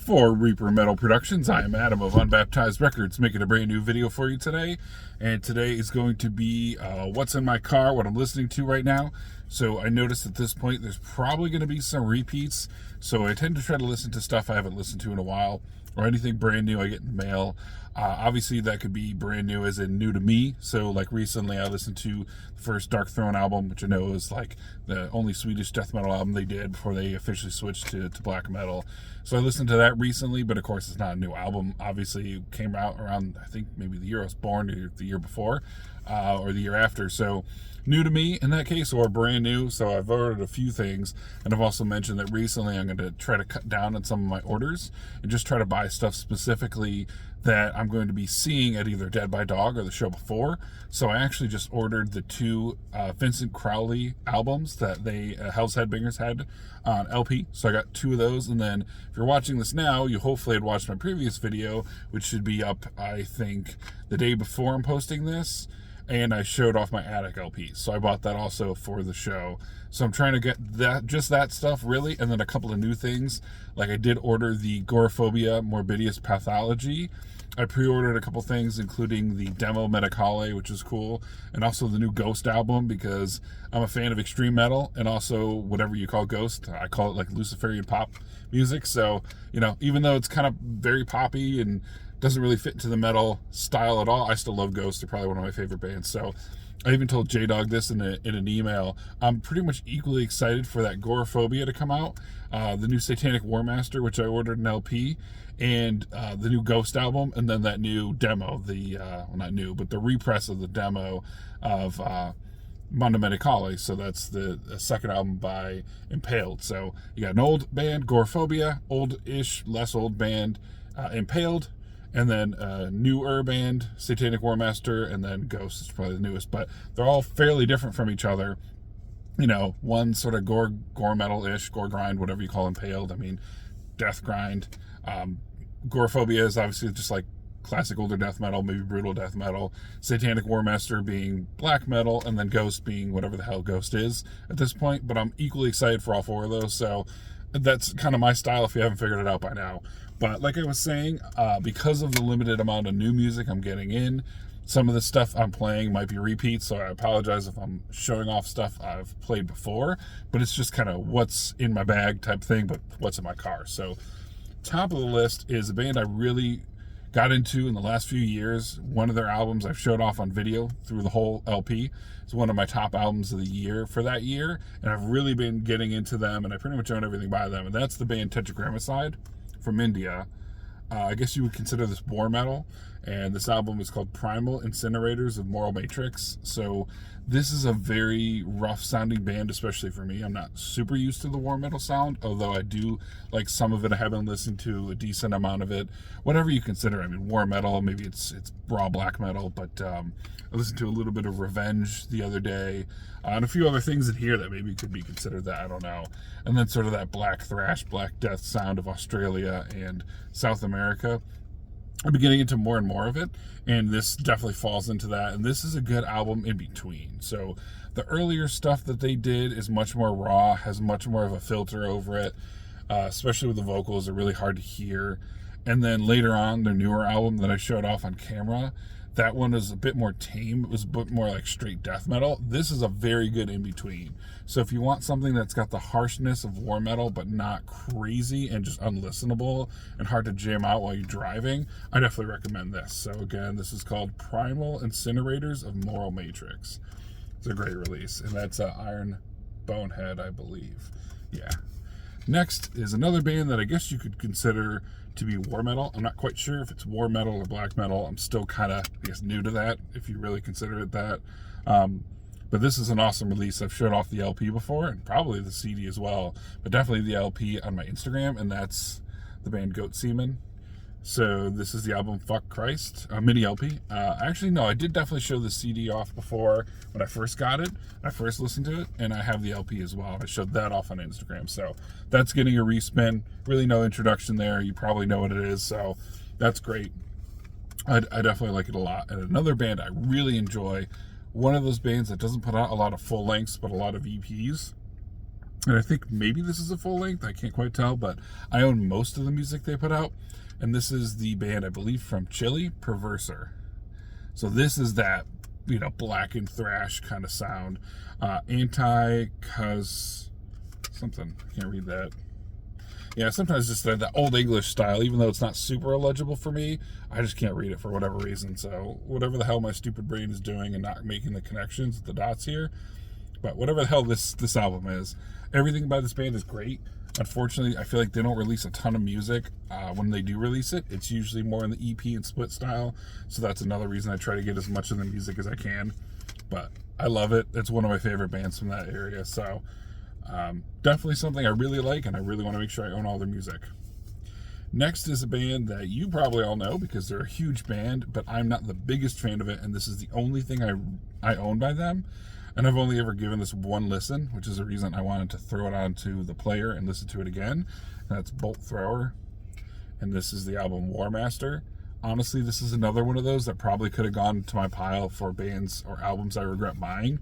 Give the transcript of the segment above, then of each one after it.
For Reaper Metal Productions, I am Adam of Unbaptized Records, making a brand new video for you today. And today is going to be what's in my car, what I'm listening to right now. So I noticed at this point there's probably going to be some repeats. So I tend to try to listen to stuff I haven't listened to in a while, or anything brand new I get in the mail. Obviously that could be brand new as in new to me. So like recently I listened to the first Dark Throne album, which I know is like the only Swedish death metal album they did before they officially switched to black metal. So I listened to that recently, but of course it's not a new album. Obviously it came out around, I think maybe the year I was born, or the year before, or the year after. So new to me in that case, or brand new. So I've ordered a few things, and I've also mentioned that recently I'm going to try to cut down on some of my orders and just try to buy stuff specifically that I'm going to be seeing at either Dead by Dog or the show before. So I actually just ordered the two Vincent Crowley albums that Hell's Headbangers had on LP. So I got two of those, and then if you're watching this now, you hopefully had watched my previous video, which should be up, I think, the day before I'm posting this. And I showed off my Attic LP, so I bought that also for the show. So I'm trying to get just that stuff really, and then a couple of new things. Like I did order the Agoraphobia Morbidius Pathology. I pre-ordered a couple things, including the demo Medicale, which is cool, and also the new Ghost album, because I'm a fan of extreme metal, and also whatever you call Ghost, I call it like Luciferian pop music. So, you know, even though it's kind of very poppy and doesn't really fit into the metal style at all, I still love Ghost. They're probably one of my favorite bands. So I even told J-Dog this in an email. I'm pretty much equally excited for that Agoraphobia to come out, the new Satanic War Master, which I ordered an LP, and the new Ghost album, and then that new demo, well, not new, but the repress of the demo of Mondo Medicale. So that's the second album by Impaled. So you got an old band, Agoraphobia, old-ish, less old band, Impaled, and then a newer band, Satanic War Master, and then Ghost is probably the newest. But they're all fairly different from each other. You know, one sort of gore metal-ish, gore grind, whatever you call Impaled. I mean, death grind. Agoraphobia is obviously just like classic older death metal, maybe brutal death metal. Satanic War Master being black metal, and then Ghost being whatever the hell Ghost is at this point. But I'm equally excited for all four of those. So that's kind of my style if you haven't figured it out by now. But like I was saying, because of the limited amount of new music I'm getting in, some of the stuff I'm playing might be repeats, so I apologize if I'm showing off stuff I've played before, but it's just kind of what's in my bag type thing, but what's in my car. So top of the list is a band I really got into in the last few years. One of their albums I've showed off on video through the whole LP. It's one of my top albums of the year for that year, and I've really been getting into them, and I pretty much own everything by them, and that's the band Tetragrammaticide from India. I guess you would consider this war metal, and this album is called Primal Incinerators of Moral Matrix. So this is a very rough sounding band, especially for me. I'm not super used to the war metal sound, although I do like some of it. I haven't listened to a decent amount of it, whatever you consider. I mean, war metal, maybe it's raw black metal, but I listened to a little bit of Revenge the other day, and a few other things in here that maybe could be considered that, I don't know. And then sort of that black thrash, black death sound of Australia and South America. I've been getting into more and more of it, and this definitely falls into that, and this is a good album in between. So the earlier stuff that they did is much more raw, has much more of a filter over it, especially with the vocals. They're really hard to hear. And then later on, their newer album that I showed off on camera, that one was a bit more tame. It was a bit more like straight death metal. This is a very good in-between. So if you want something that's got the harshness of war metal, but not crazy and just unlistenable and hard to jam out while you're driving, I definitely recommend this. So again, this is called Primal Incinerators of Moral Matrix. It's a great release, and that's Iron Bonehead, I believe. Yeah. Next is another band that I guess you could consider to be war metal. I'm not quite sure if it's war metal or black metal. I'm still kind of, I guess, new to that, if you really consider it that. But this is an awesome release. I've showed off the LP before, and probably the CD as well, but definitely the LP on my Instagram, and that's the band Goat Semen. So this is the album Fuck Christ, mini LP. Actually, no, I did definitely show the CD off before when I first got it. I first listened to it, and I have the LP as well. I showed that off on Instagram. So that's getting a respin. Really no introduction there. You probably know what it is, so that's great. I definitely like it a lot. And another band I really enjoy, one of those bands that doesn't put out a lot of full lengths, but a lot of EPs, And I think maybe this is a full length. I can't quite tell, but I own most of the music they put out. And this is the band, I believe, from Chile, Perverser. So this is that, blackened thrash kind of sound. Cause something. I can't read that. Yeah, sometimes just the old English style, even though it's not super illegible for me, I just can't read it for whatever reason. So whatever the hell my stupid brain is doing and not making the connections with the dots here. But whatever the hell this album is, everything by this band is great. Unfortunately, I feel like they don't release a ton of music. When they do release it, it's usually more in the EP and split style. So that's another reason I try to get as much of the music as I can. But I love it. It's one of my favorite bands from that area. So definitely something I really like, and I really want to make sure I own all their music. Next is a band that you probably all know because they're a huge band, but I'm not the biggest fan of it, and this is the only thing I own by them. And I've only ever given this one listen, which is the reason I wanted to throw it onto the player and listen to it again. And that's Bolt Thrower. And this is the album War Master. Honestly, this is another one of those that probably could have gone to my pile for bands or albums I regret buying.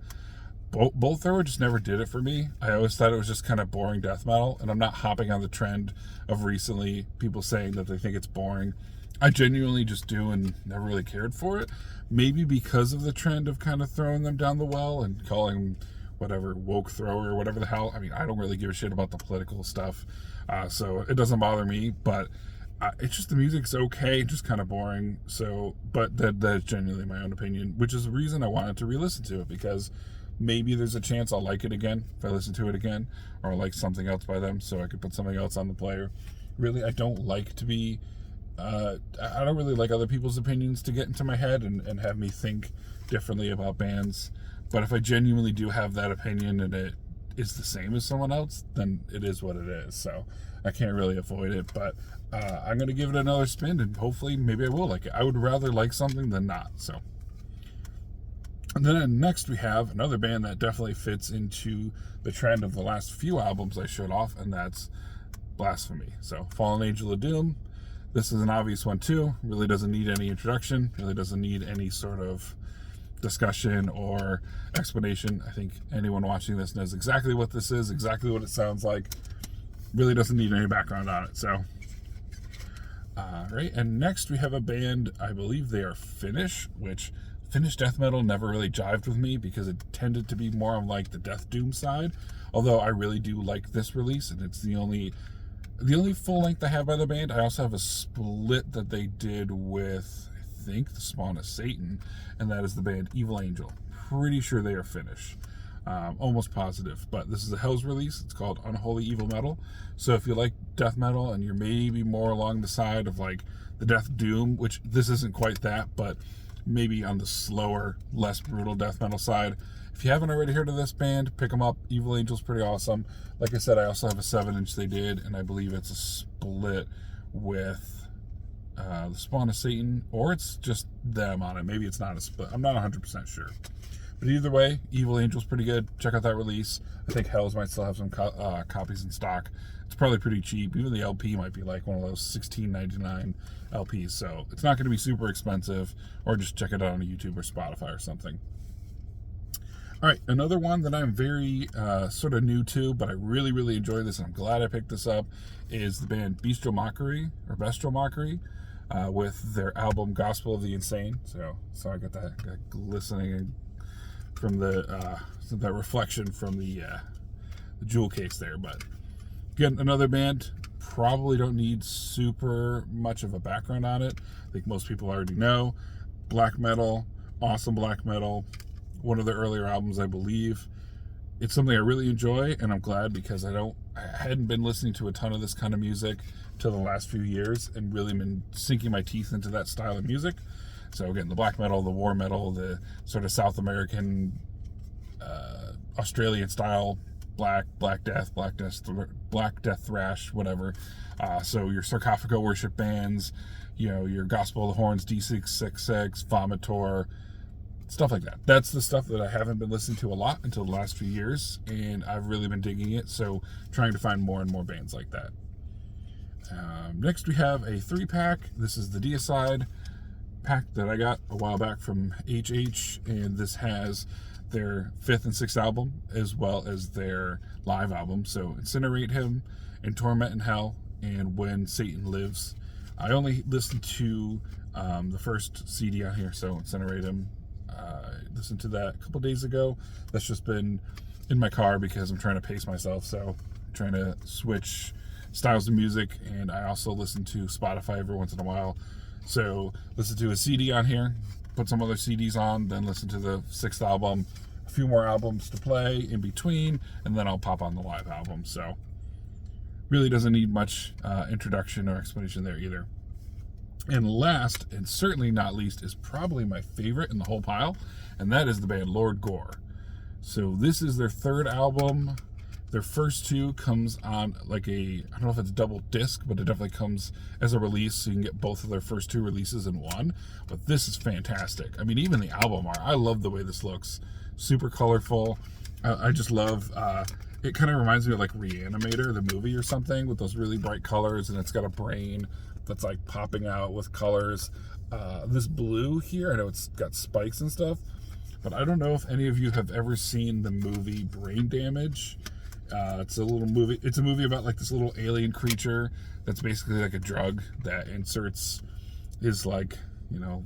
Bolt Thrower just never did it for me. I always thought it was just kind of boring death metal, and I'm not hopping on the trend of recently people saying that they think it's boring. I genuinely just do and never really cared for it. Maybe because of the trend of kind of throwing them down the well and calling them whatever, woke thrower or whatever the hell. I mean, I don't really give a shit about the political stuff, so it doesn't bother me, but it's just the music's okay, just kind of boring. So, but that's genuinely my own opinion, which is the reason I wanted to re-listen to it, because maybe there's a chance I'll like it again if I listen to it again, or I'll like something else by them so I could put something else on the player. Really, I don't like to be I don't really like other people's opinions to get into my head and have me think differently about bands. But if I genuinely do have that opinion and it is the same as someone else, then it is what it is. So I can't really avoid it. But I'm going to give it another spin, and hopefully maybe I will like it. I would rather like something than not. So. And then next we have another band that definitely fits into the trend of the last few albums I showed off, and that's Blasphemy. So Fallen Angel of Doom. This is an obvious one too. Really doesn't need any introduction. Really doesn't need any sort of discussion or explanation. I think anyone watching this knows exactly what this is, exactly what it sounds like. Really doesn't need any background on it. So, right. And next we have a band, I believe they are Finnish, which Finnish death metal never really jived with me because it tended to be more on like the death doom side. Although I really do like this release, and it's the only full length I have by the band. I also have a split that they did with, I think, the Spawn of Satan, and that is the band Evil Angel. Pretty sure they are Finnish. Almost positive. But this is a Hell's release. It's called Unholy Evil Metal. So if you like death metal and you're maybe more along the side of like the death doom, which this isn't quite that, but maybe on the slower, less brutal death metal side. If you haven't already heard of this band, pick them up. Evil Angel's pretty awesome. Like I said, I also have a 7-inch they did, and I believe it's a split with the Spawn of Satan, or it's just them on it. Maybe it's not a split. I'm not 100% sure. But either way, Evil Angel's pretty good. Check out that release. I think Hells might still have some copies in stock. It's probably pretty cheap. Even the LP might be like one of those $16.99 LPs. So it's not going to be super expensive, or just check it out on YouTube or Spotify or something. All right, another one that I'm very sort of new to, but I really, really enjoy this, and I'm glad I picked this up, is the band Bestial Mockery, with their album Gospel of the Insane. So I got that glistening from that reflection from the jewel case there. But again, another band, probably don't need super much of a background on it. I think most people already know. Black metal, awesome black metal. One of the earlier albums, I believe. It's something I really enjoy, and I'm glad because I hadn't been listening to a ton of this kind of music till the last few years, and really been sinking my teeth into that style of music. So again, the black metal, the war metal, the sort of South American, Australian style, black death thrash, whatever. So your Sarcophago worship bands, your Gospel of the Horns, D666, Vomitor, stuff like that. That's the stuff that I haven't been listening to a lot until the last few years, and I've really been digging it, so trying to find more and more bands like that. Next we have a 3-pack. This is the Deicide pack that I got a while back from HH, and this has their 5th and 6th album, as well as their live album. So Incinerate Him and Torment in Hell and When Satan Lives. I only listened to the first CD on here, so Incinerate Him. Listened to that a couple days ago. That's just been in my car because I'm trying to pace myself, so I'm trying to switch styles of music, and I also listen to Spotify every once in a while. So listen to a CD on here, put some other CDs on, then listen to the 6th album, a few more albums to play in between, and then I'll pop on the live album. So really doesn't need much introduction or explanation there either. And last, and certainly not least, is probably my favorite in the whole pile, and that is the band Lord Gore. So this is their 3rd album. Their first 2 comes on like I don't know if it's a double disc, but it definitely comes as a release, so you can get both of their first 2 releases in one. But this is fantastic. I mean, even the album art, I love the way this looks. Super colorful. I just love, it kind of reminds me of like Reanimator, the movie or something, with those really bright colors, and it's got a brain that's like popping out with colors. This blue here, I know it's got spikes and stuff, but I don't know if any of you have ever seen the movie Brain Damage. It's a little movie. It's a movie about like this little alien creature that's basically like a drug that inserts his like, you know,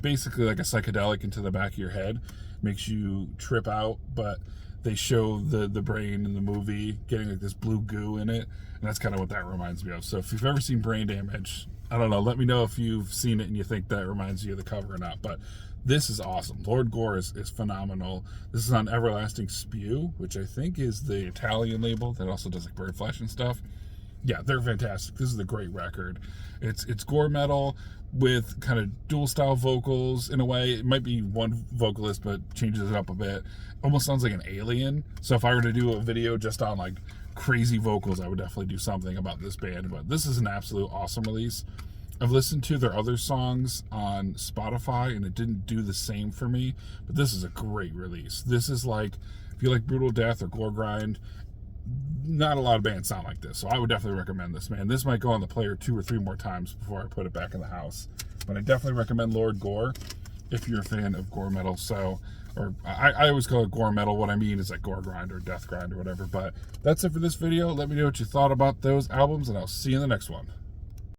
basically like a psychedelic into the back of your head, makes you trip out, but they show the brain in the movie getting like this blue goo in it, and that's kind of what that reminds me of. So if you've ever seen Brain Damage, I don't know, let me know if you've seen it and you think that reminds you of the cover or not, but this is awesome. Lord Gore is phenomenal. This is on Everlasting Spew, which I think is the Italian label that also does like Bird Flesh and stuff. Yeah, they're fantastic. This is a great record. It's gore metal with kind of dual style vocals in a way. It might be one vocalist, but changes it up a bit. Almost sounds like an alien. So if I were to do a video just on like crazy vocals, I would definitely do something about this band. But this is an absolute awesome release. I've listened to their other songs on Spotify, and it didn't do the same for me, but this is a great release. This is like, if you like brutal death or gore grind, not a lot of bands sound like this, so I would definitely recommend this, man. This might go on the player 2 or 3 more times before I put it back in the house, but I definitely recommend Lord Gore if you're a fan of gore metal. So, or I always call it gore metal. What I mean is like gore grind or death grind or whatever. But that's it for this video. Let me know what you thought about those albums, and I'll see you in the next one.